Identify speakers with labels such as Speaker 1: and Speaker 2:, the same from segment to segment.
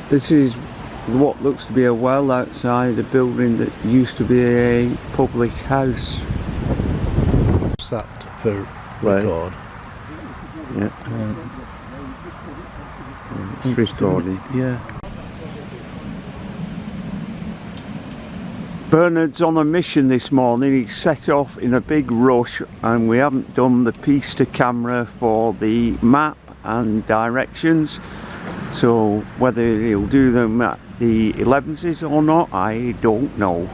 Speaker 1: This is what looks to be a well outside a building that used to be a public house.
Speaker 2: What's that for record?
Speaker 1: Yeah. It's recording.
Speaker 2: Yeah.
Speaker 1: Bernard's on a mission this morning. He set off in a big rush and we haven't done the piece to camera for the map and directions, so whether he'll do them at the 11s or not, I don't know.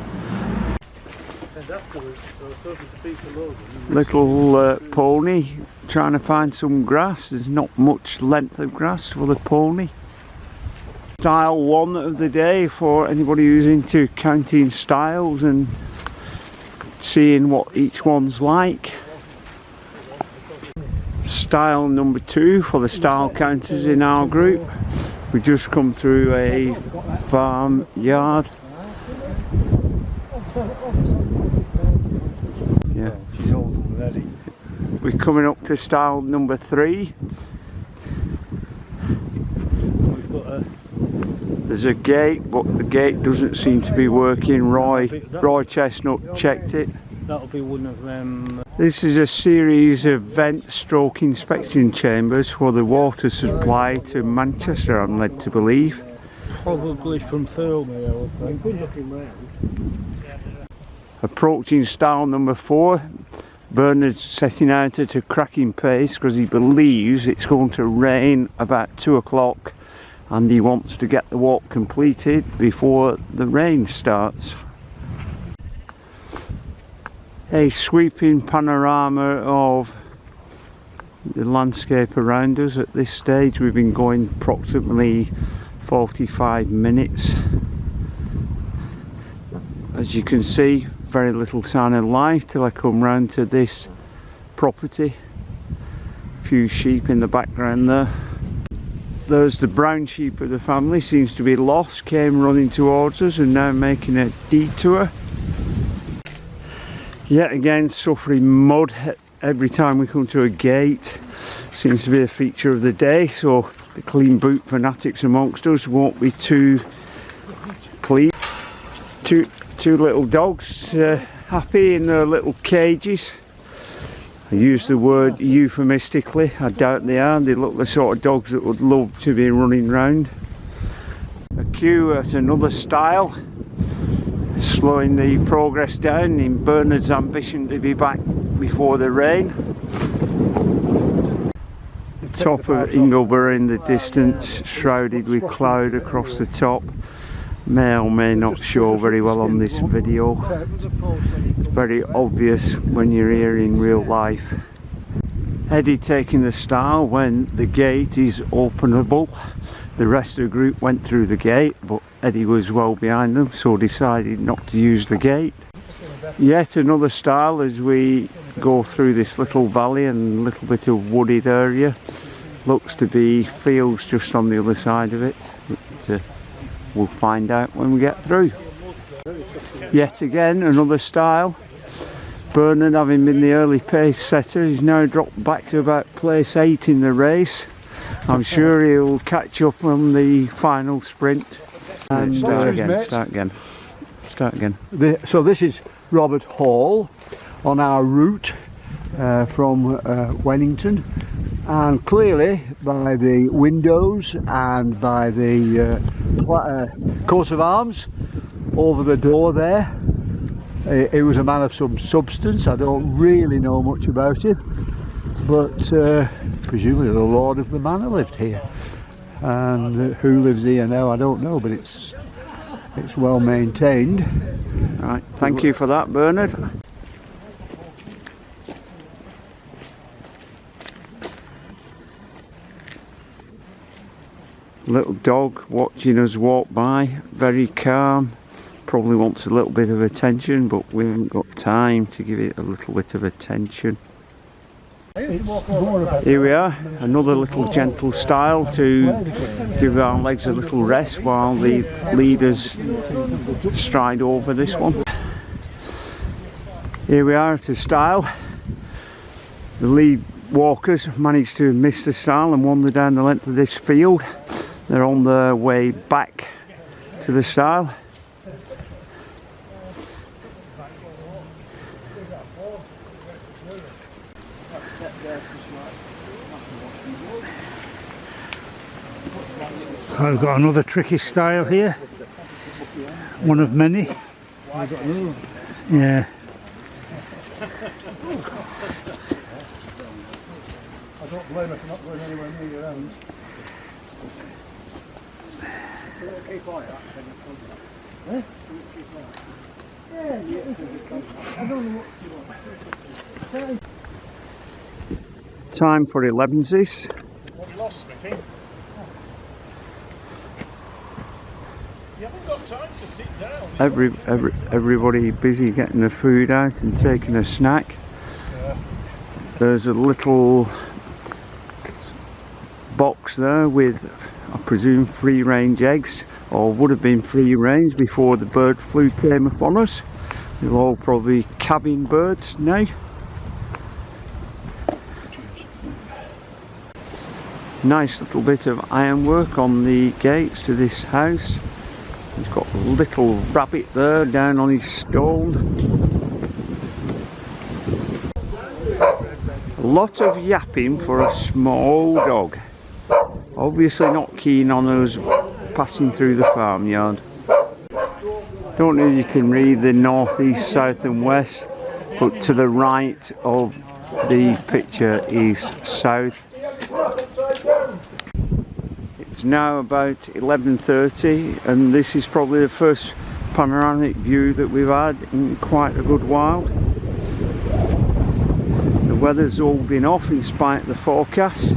Speaker 1: Little pony trying to find some grass. There's not much length of grass for the pony. Style one of the day for anybody who's into counting styles and seeing what each one's like. Style number 2 for the style counters in our group. We just come through a farm yard. Yeah,
Speaker 2: she's old and ready.
Speaker 1: We're coming up to style number 3. There's a gate, but the gate doesn't seem to be working. Roy Chestnut checked it.
Speaker 2: That'll be one of them.
Speaker 1: This is a series of vent stroke inspection chambers for the water supply to Manchester, I'm led to believe.
Speaker 2: Probably from Thirlmere, I would think. Good looking round.
Speaker 1: Approaching style number 4. Bernard's setting out at a cracking pace because he believes it's going to rain about 2 o'clock and he wants to get the walk completed before the rain starts. A sweeping panorama of the landscape around us. At this stage we've been going approximately 45 minutes. As you can see, very little sign of life till I come round to this property. A few sheep in the background there. There's the brown sheep of the family, seems to be lost, came running towards us and now making a detour. Yet again suffering mud every time we come to a gate. Seems to be a feature of the day, so the clean boot fanatics amongst us won't be too pleased. Two little dogs happy in their little cages. I use the word euphemistically, I doubt they are. They look the sort of dogs that would love to be running round. A queue at another style, slowing the progress down in Bernard's ambition to be back before the rain. The top of Ingleborough in the distance, shrouded with cloud across the top. May or may not show very well on this video. It's very obvious when you're here in real life. Eddie taking the style when the gate is openable. The rest of the group went through the gate, but Eddie was well behind them, so decided not to use the gate. Yet another style as we go through this little valley and a little bit of wooded area. Looks to be fields just on the other side of it. But, we'll find out when we get through. Yet again another style. Bernard, having been the early pace setter, he's now dropped back to about place 8 in the race. I'm sure he'll catch up on the final sprint. And start again.
Speaker 3: So this is Robert Hall on our route from Wennington, and clearly by the windows and by the coat of arms over the door there, he was a man of some substance. I don't really know much about him, but presumably the lord of the manor lived here, and who lives here now I don't know, but it's well maintained.
Speaker 1: Right, thank you for that, Bernard. Little dog watching us walk by, very calm, probably wants a little bit of attention, but we haven't got time to give it a little bit of attention. Here we are, another little gentle style to give our legs a little rest while the leaders stride over this one. Here we are at a style. The lead walkers managed to miss the style and wander down the length of this field. They're on their way back to the stile.
Speaker 2: So I've got another tricky style here. One of many. Yeah.
Speaker 3: I don't blame her for not going anywhere near your own. Keep like that. Yeah, I don't know what you want.
Speaker 1: Time for 11s.
Speaker 2: What you lost, Mickey? You haven't got time to sit down.
Speaker 1: Everybody busy getting the food out and taking a snack. There's a little box there with, I presume, free range eggs, or would have been free range before the bird flu came upon us. They're all probably cabin birds now. Nice little bit of ironwork on the gates to this house. He's got a little rabbit there down on his stone. A lot of yapping for a small dog. Obviously not keen on us passing through the farmyard. Don't know if you can read the north, east, south and west, but to the right of the picture is south. It's now about 11:30 and this is probably the first panoramic view that we've had in quite a good while. The weather's all been off in spite of the forecast.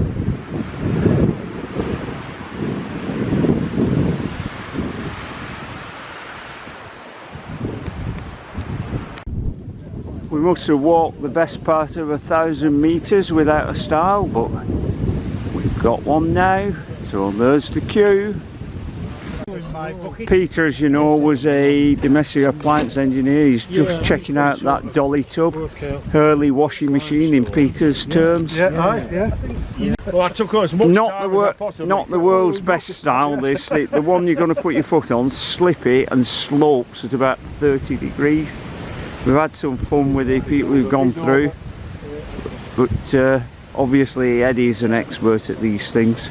Speaker 1: We must have walked the best part of 1,000 metres without a stile, but we've got one now, so there's the queue. Peter, as you know, was a domestic appliance engineer. He's just checking out that dolly tub, Hurley washing machine in Peter's terms.
Speaker 2: Well, I took as much time as I possibly
Speaker 1: not the world's best style, this. The one you're going to put your foot on, slippy and slopes at about 30 degrees. We've had some fun with the people who've gone through, but obviously Eddie's an expert at these things.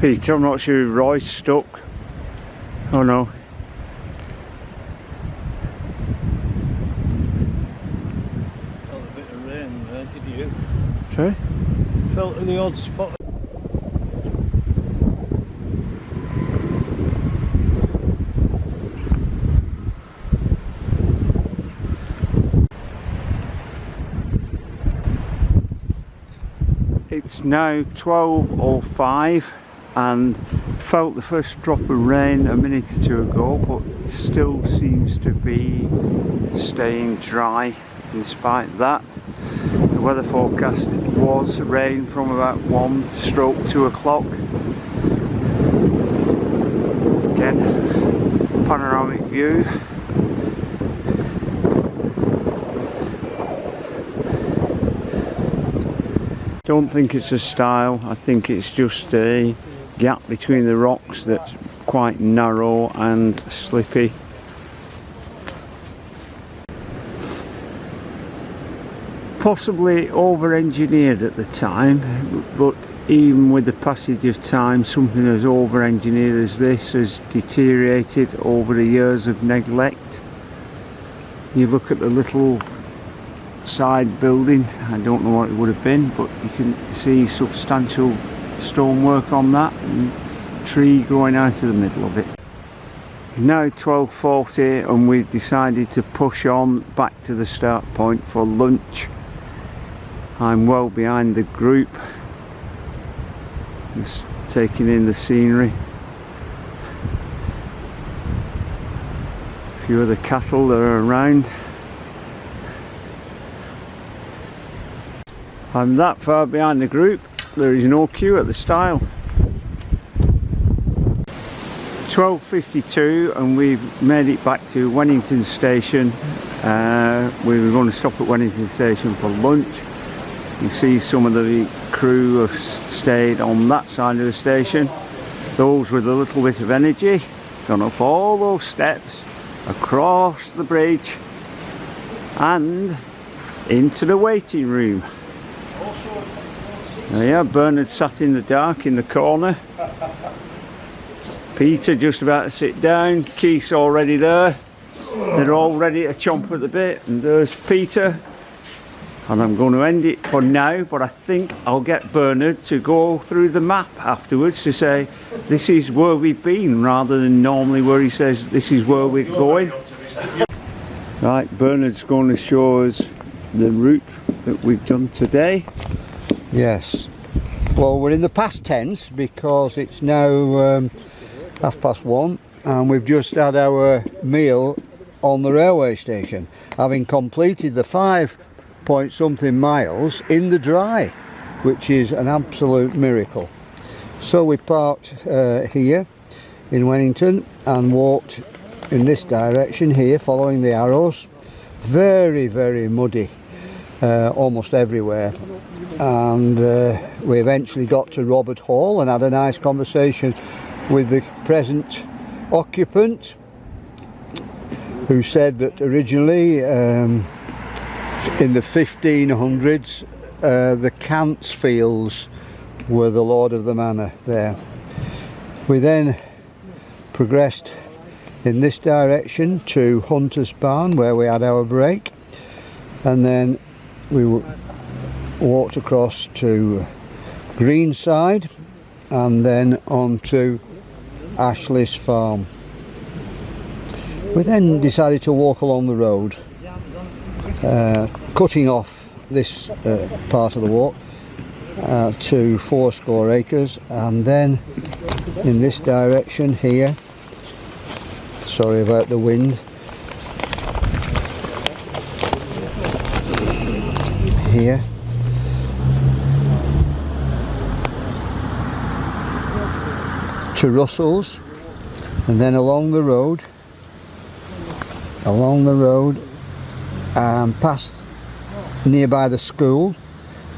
Speaker 1: Peter, I'm not sure if Roy's stuck. Oh no.
Speaker 2: Felt a bit of rain there, did you?
Speaker 1: Sorry?
Speaker 2: Felt in the odd spot.
Speaker 1: It's now 12:05 and felt the first drop of rain a minute or two ago, but it still seems to be staying dry in spite of that. The weather forecast was rain from about 1/2 o'clock. Again, panoramic view. Don't think it's a stile, I think it's just a gap between the rocks that's quite narrow and slippy. Possibly over-engineered at the time, but even with the passage of time, something as over-engineered as this has deteriorated over the years of neglect. You look at the little side building. I don't know what it would have been, but you can see substantial stonework on that and tree growing out of the middle of it. Now 12:40 and we've decided to push on back to the start point for lunch. I'm well behind the group, just taking in the scenery. A few of the cattle that are around. I'm that far behind the group, there is no queue at the stile. 12:52 and we've made it back to Wennington station. We were going to stop at Wennington station for lunch. You see some of the crew have stayed on that side of the station. Those with a little bit of energy, gone up all those steps, across the bridge and into the waiting room. There you are, Bernard sat in the dark in the corner. Peter just about to sit down, Keith's already there. They're all ready to chomp at the bit, and there's Peter. And I'm going to end it for now, but I think I'll get Bernard to go through the map afterwards to say this is where we've been, rather than normally where he says this is where we're going. Right, Bernard's going to show us the route that we've done today.
Speaker 3: Yes. Well, we're in the past tense because it's now 1:30 and we've just had our meal on the railway station, having completed the 5-point-something miles in the dry, which is an absolute miracle. So we parked here in Wennington and walked in this direction here, following the arrows. Very, very muddy almost everywhere, and we eventually got to Robert Hall and had a nice conversation with the present occupant, who said that originally in the 1500s the Cantsfields were the lord of the manor there. We then progressed in this direction to Hunter's Barn, where we had our break, and then we walked across to Greenside and then on to Ashley's farm. We then decided to walk along the road, cutting off this part of the walk to 4 acres, and then in this direction here, sorry about the wind, here to Russell's, and then along the road and past nearby the school,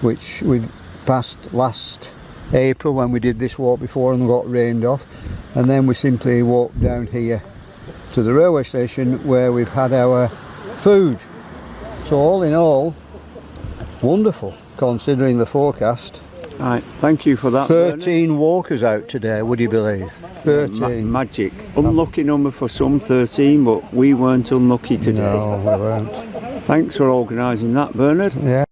Speaker 3: which we passed last April when we did this walk before and got rained off, and then we simply walked down here to the railway station where we've had our food. So all in all, wonderful considering the forecast.
Speaker 1: Right, thank you for that.
Speaker 3: 13 Bernard. Walkers out today, would you believe? 13.
Speaker 1: Magic. Unlucky number for some, 13, but we weren't unlucky today.
Speaker 3: No, we weren't.
Speaker 1: Thanks for organising that, Bernard.
Speaker 3: Yeah.